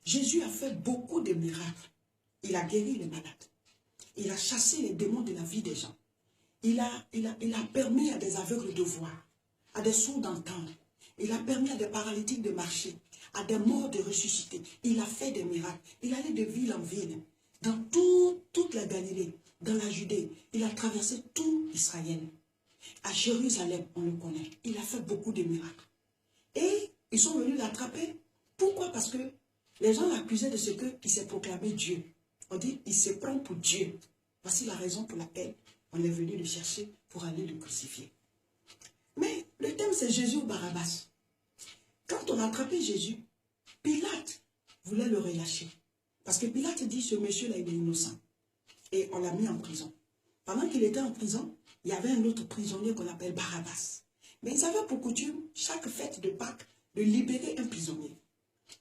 Jésus a fait beaucoup de miracles. Il a guéri les malades. Il a chassé les démons de la vie des gens. Il a permis à des aveugles de voir, à des sourds d'entendre. Il a permis à des paralytiques de marcher, à des morts de ressusciter. Il a fait des miracles. Il allait de ville en ville, dans toute la Galilée, dans la Judée. Il a traversé tout Israël. À Jérusalem, on le connaît. Il a fait beaucoup de miracles. Et ils sont venus l'attraper. Pourquoi? Parce que les gens l'accusaient de ce qu'il s'est proclamé Dieu. On dit, il se prend pour Dieu. Voici la raison pour laquelle on est venu le chercher pour aller le crucifier. Mais le thème, c'est Jésus ou Barabbas. Quand on a attrapé Jésus, Pilate voulait le relâcher. Parce que Pilate dit, ce monsieur-là, il est innocent. Et on l'a mis en prison. Pendant qu'il était en prison, il y avait un autre prisonnier qu'on appelle Barabbas. Mais ils avaient pour coutume, chaque fête de Pâques, de libérer un prisonnier.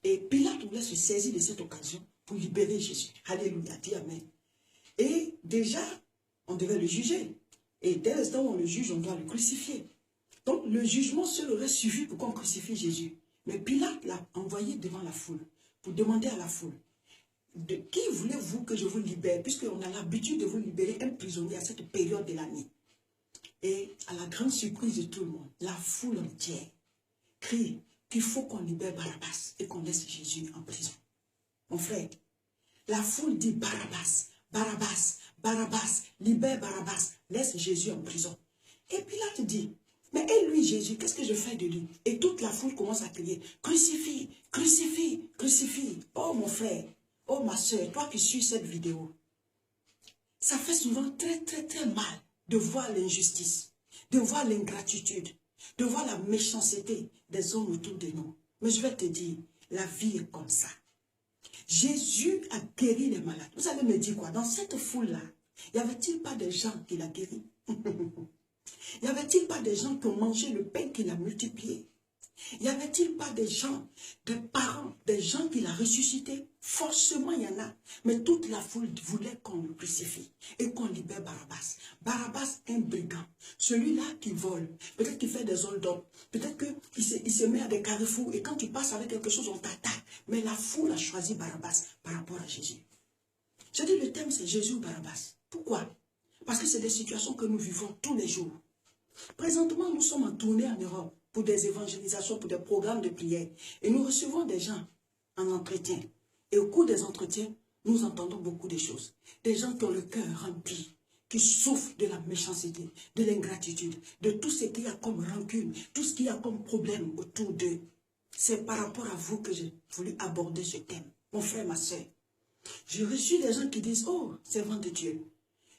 Et Pilate voulait se saisir de cette occasion pour libérer Jésus. Alléluia, dis Amen. Et déjà, on devait le juger. Et dès l'instant où on le juge, on doit le crucifier. Donc, le jugement seul aurait suffi pour qu'on crucifie Jésus. Mais Pilate l'a envoyé devant la foule, pour demander à la foule, de qui voulez-vous que je vous libère, puisqu'on a l'habitude de vous libérer un prisonnier à cette période de l'année. Et à la grande surprise de tout le monde, la foule entière crie qu'il faut qu'on libère Barabbas et qu'on laisse Jésus en prison. Mon frère, la foule dit Barabbas, Barabbas, Barabbas, libère Barabbas, laisse Jésus en prison. Et Pilate dit, mais et lui Jésus, qu'est-ce que je fais de lui? Et toute la foule commence à crier, crucifie, crucifie, crucifie. Oh mon frère, oh ma soeur, toi qui suis cette vidéo, ça fait souvent très mal de voir l'injustice, de voir l'ingratitude, de voir la méchanceté des hommes autour de nous. Mais je vais te dire, la vie est comme ça. Jésus a guéri les malades. Vous allez me dire quoi? Dans cette foule-là, n'y avait-il pas des gens qu'il a guéris? N'y avait-il pas des gens qui ont mangé le pain qu'il a multiplié? N'y avait-il pas des gens, des parents, des gens qu'il a ressuscités? Forcément, il y en a. Mais toute la foule voulait qu'on le crucifie et qu'on libère Barabbas. Barabbas, un brigand. Celui-là qui vole. Peut-être qu'il fait des hold-up. Peut-être qu'il se met à des carrefours et quand tu passes avec quelque chose, on t'attaque. Mais la foule a choisi Barabbas par rapport à Jésus. Je dis le thème, c'est Jésus ou Barabbas. Pourquoi? Parce que c'est des situations que nous vivons tous les jours. Présentement, nous sommes en tournée en Europe pour des évangélisations, pour des programmes de prière. Et nous recevons des gens en entretien. Et au cours des entretiens, nous entendons beaucoup de choses. Des gens qui ont le cœur rempli, qui souffrent de la méchanceté, de l'ingratitude, de tout ce qu'il y a comme rancune, tout ce qu'il y a comme problème autour d'eux. C'est par rapport à vous que j'ai voulu aborder ce thème. Mon frère, ma soeur, j'ai reçu des gens qui disent, oh, servant de Dieu,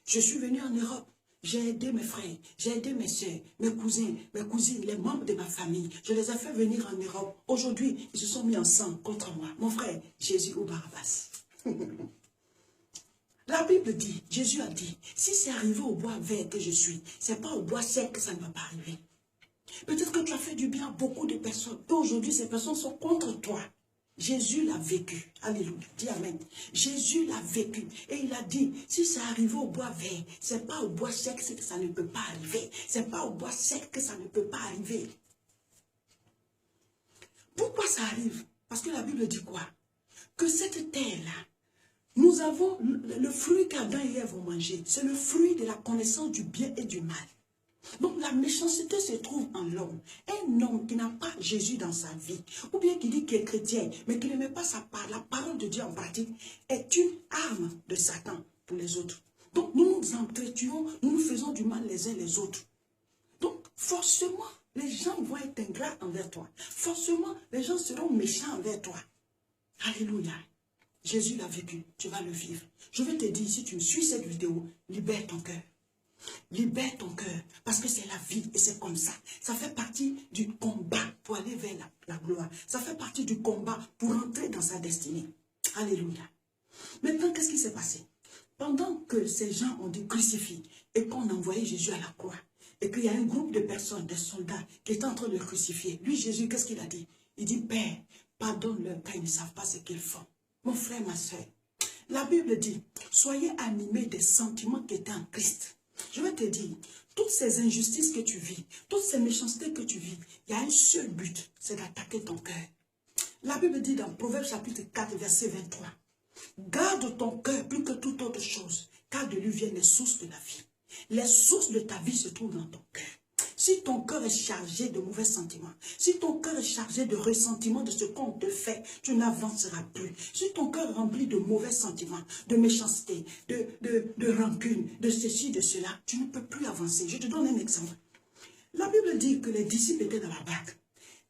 je suis venu en Europe. J'ai aidé mes frères, j'ai aidé mes soeurs, mes cousins, mes cousines, les membres de ma famille. Je les ai fait venir en Europe. Aujourd'hui, ils se sont mis ensemble contre moi. Mon frère, Jésus ou Barabbas. La Bible dit, Jésus a dit, si c'est arrivé au bois vert que je suis, c'est pas au bois sec que ça ne va pas arriver. Peut-être que tu as fait du bien à beaucoup de personnes. Et aujourd'hui, ces personnes sont contre toi. Jésus l'a vécu. Alléluia. Dis Amen. Jésus l'a vécu. Et il a dit, si ça arrive au bois vert, c'est pas au bois sec que ça ne peut pas arriver. C'est pas au bois sec que ça ne peut pas arriver. Pourquoi ça arrive? Parce que la Bible dit quoi? Que cette terre-là, nous avons le fruit qu'Adam et Ève ont mangé. C'est le fruit de la connaissance du bien et du mal. Donc la méchanceté se trouve en l'homme. Un homme qui n'a pas Jésus dans sa vie, ou bien qui dit qu'il est chrétien, mais qui ne met pas la parole de Dieu en pratique, est une arme de Satan pour les autres. Donc nous nous entretuons, nous nous faisons du mal les uns les autres. Donc forcément, les gens vont être ingrats envers toi. Forcément, les gens seront méchants envers toi. Alléluia. Jésus l'a vécu, tu vas le vivre. Je vais te dire, si tu suis cette vidéo, libère ton cœur. Libère ton cœur, parce que c'est la vie et c'est comme ça. Ça fait partie du combat pour aller vers la gloire. Ça fait partie du combat pour entrer dans sa destinée. Alléluia. Maintenant, qu'est-ce qui s'est passé? Pendant que ces gens ont dit crucifie et qu'on a envoyé Jésus à la croix, et qu'il y a un groupe de personnes, des soldats, qui étaient en train de le crucifier, lui, Jésus, qu'est-ce qu'il a dit? Il dit, Père, pardonne-leur car ils ne savent pas ce qu'ils font. Mon frère, ma soeur, la Bible dit, soyez animés des sentiments qui étaient en Christ. Je vais te dire, toutes ces injustices que tu vis, toutes ces méchancetés que tu vis, il y a un seul but, c'est d'attaquer ton cœur. La Bible dit dans Proverbes chapitre 4, verset 23, garde ton cœur plus que toute autre chose, car de lui viennent les sources de la vie. Les sources de ta vie se trouvent dans ton cœur. Si ton cœur est chargé de mauvais sentiments, si ton cœur est chargé de ressentiment de ce qu'on te fait, tu n'avanceras plus. Si ton cœur est rempli de mauvais sentiments, de méchanceté, de rancune, de ceci, de cela, tu ne peux plus avancer. Je te donne un exemple. La Bible dit que les disciples étaient dans la barque.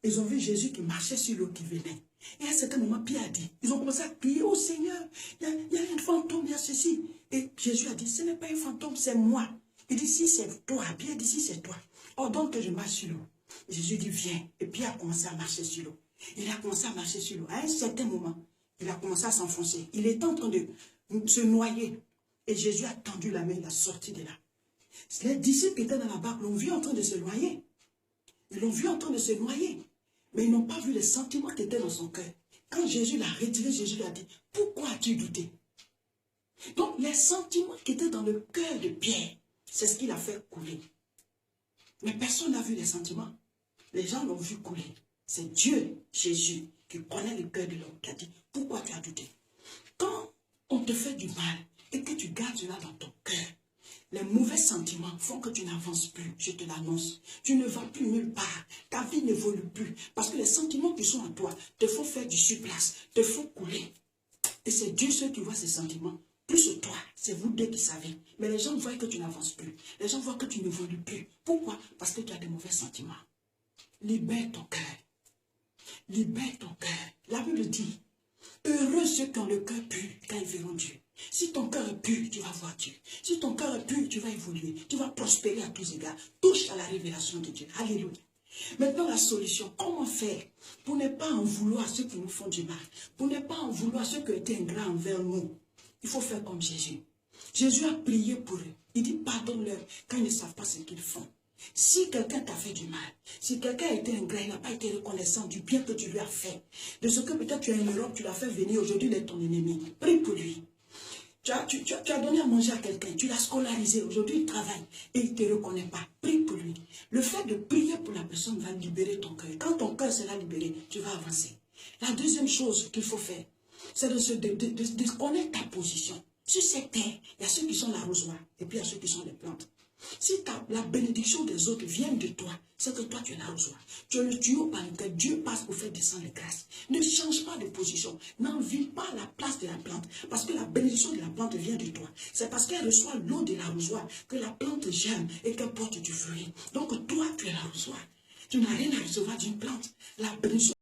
Ils ont vu Jésus qui marchait sur l'eau qui venait. Et à un certain moment, Pierre a dit, ils ont commencé à crier, oh Seigneur, il y a un fantôme, il y a ceci. Et Jésus a dit, ce n'est pas un fantôme, c'est moi. Il dit, si c'est toi, Pierre dit, si c'est toi, ordonne que je marche sur l'eau. Jésus dit, viens. Et Pierre a commencé à marcher sur l'eau. Il a commencé à marcher sur l'eau. À un certain moment, il a commencé à s'enfoncer. Il était en train de se noyer. Et Jésus a tendu la main, il a sorti de là. Les disciples qui étaient dans la barque l'ont vu en train de se noyer. Ils l'ont vu en train de se noyer. Mais ils n'ont pas vu les sentiments qui étaient dans son cœur. Quand Jésus l'a retiré, Jésus lui a dit, pourquoi as-tu douté? Donc les sentiments qui étaient dans le cœur de Pierre, c'est ce qu'il a fait couler. Mais personne n'a vu les sentiments. Les gens l'ont vu couler. C'est Dieu, Jésus, qui connaît le cœur de l'homme, qui a dit, pourquoi tu as douté? Quand on te fait du mal et que tu gardes cela dans ton cœur, les mauvais sentiments font que tu n'avances plus, je te l'annonce. Tu ne vas plus nulle part, ta vie n'évolue plus. Parce que les sentiments qui sont en toi te font faire du surplace, te font couler. Et c'est Dieu seul qui voit ces sentiments. Plus toi, c'est vous deux qui savez. Mais les gens voient que tu n'avances plus. Les gens voient que tu n'évolues plus. Pourquoi? Parce que tu as des mauvais sentiments. Libère ton cœur. Libère ton cœur. La Bible dit, heureux ceux qui ont le cœur pur, car ils verront Dieu. Si ton cœur est pur, tu vas voir Dieu. Si ton cœur est pur, tu vas évoluer. Tu vas prospérer à tous égards. Touche à la révélation de Dieu. Alléluia. Maintenant, la solution, comment faire pour ne pas en vouloir à ceux qui nous font du mal, pour ne pas en vouloir à ceux qui ont été ingrats envers nous? Il faut faire comme Jésus. Jésus a prié pour eux. Il dit, pardonne-leur quand ils ne savent pas ce qu'ils font. Si quelqu'un t'a fait du mal, si quelqu'un a été ingrat, il n'a pas été reconnaissant du bien que tu lui as fait, de ce que peut-être tu as en Europe, tu l'as fait venir, aujourd'hui il est ton ennemi. Prie pour lui. Tu as donné à manger à quelqu'un, tu l'as scolarisé, aujourd'hui il travaille et il ne te reconnaît pas. Prie pour lui. Le fait de prier pour la personne va libérer ton cœur. Quand ton cœur sera libéré, tu vas avancer. La deuxième chose qu'il faut faire, c'est de connaître ta position. Sur cette terre, il y a ceux qui sont l'arrosoir et puis il y a ceux qui sont les plantes. Si la bénédiction des autres vient de toi, c'est que toi tu es l'arrosoir. Tu es le tuyau par lequel Dieu passe pour faire descendre les grâces. Ne change pas de position. N'envie pas la place de la plante. Parce que la bénédiction de la plante vient de toi. C'est parce qu'elle reçoit l'eau de l'arrosoir que la plante germe et qu'elle porte du fruit. Donc toi tu es l'arrosoir. Tu n'as rien à recevoir d'une plante. La bénédiction